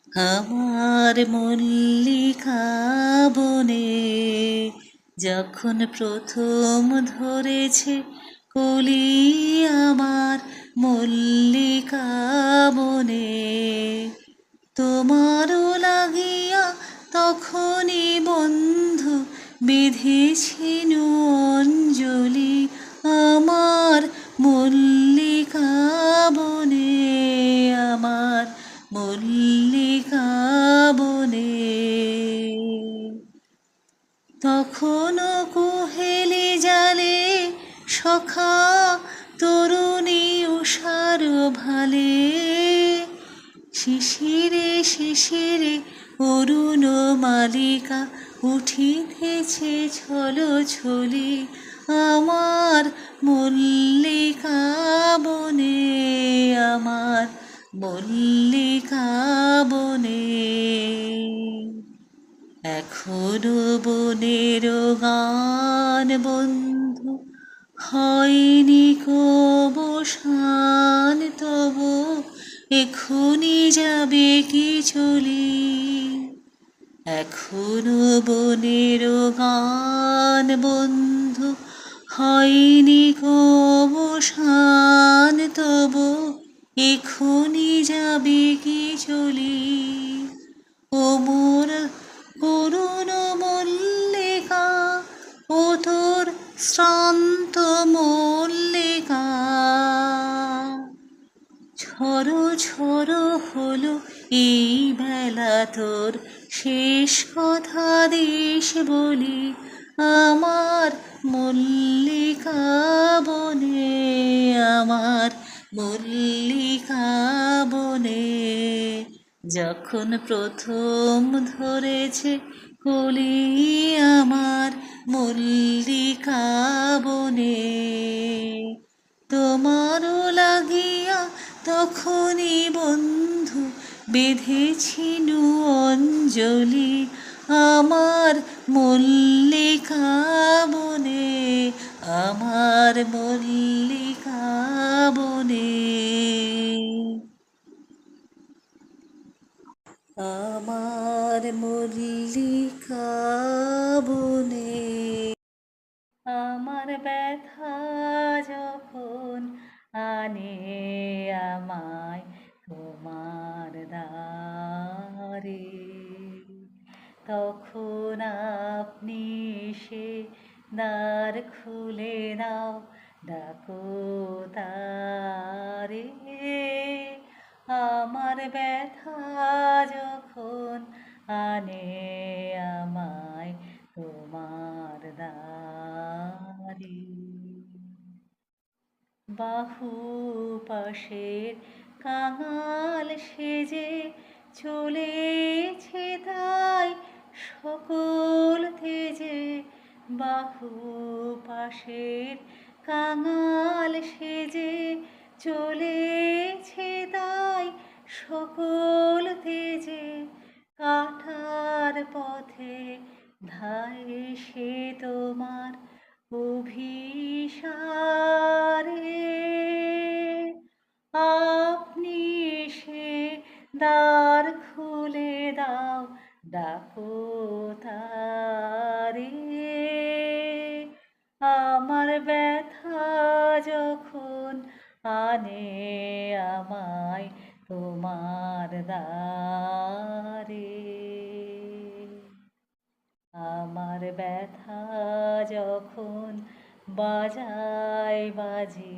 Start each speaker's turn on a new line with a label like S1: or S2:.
S1: আমার মল্লিকা বনে যখন প্রথম ধরেছে কলি, আমার মল্লিকা বনে তোমারও লাগিয়া তখনই বন্ধু বেঁধেছিনু অঞ্জলি, আমার মল্লিকা বনে, আমার মল্লিকা বনে। তখনও কুহেলি জালে সখা তরুণী উষার ভালে, শিশিরে শিশিরে অরুণ মালিকা উঠিতেছে ছলো ছলি, আমার মল্লিকা বনে, আমার মল্লিকা বনে। এখনো বনের গান বন্ধু হয়নি কবসান, তবু এখনি যাবে কি চলি। এখনো বনের গান বন্ধু হয়নি কবসান, তবু এখনি যাবে কি চলি। ও মোর করুণ মল্লিকা, ও তোর শ্রান্ত মল্লিকা, ঝড়ো ঝড়ো হলো এই বেলা তোর শেষ কথা দেশ বলি, আমার মল্লিকা বনে, আমার মল্লিকা বনে যখন প্রথম ধরেছে কলি, আমার মল্লিকা বনে তোমারও লাগিয়া তখনই বন্ধু বেঁধেছিনু অঞ্জলি, আমার মল্লিকা বনে, আমার মল্লিকা বনে, আমার মল্লিকা বনে। আমার ব্যথা যখন আনে আমায় তোমার দ্বারে, তখন আপনি সে দ্বার খুলে দাও, ডাকো তারে। আমার ব্যথা যখন আনে আমায় তোমার দ্বারে, বাহু পাশের কাঙাল সেজে চলেছে তাই সকল তেজে, বাহু পাশের কাঙাল সেজে চলেছে তাই সকল তেজে, কাটার পথে ধায় সে তোমার অভিসারে, আপনি সে দ্বার খুলে দাও, ডাকো তারে। আমার ব্যথা যখন আনে আমায় তোমার দ্বারে, আমার ব্যথা যখন বাজায় বাজে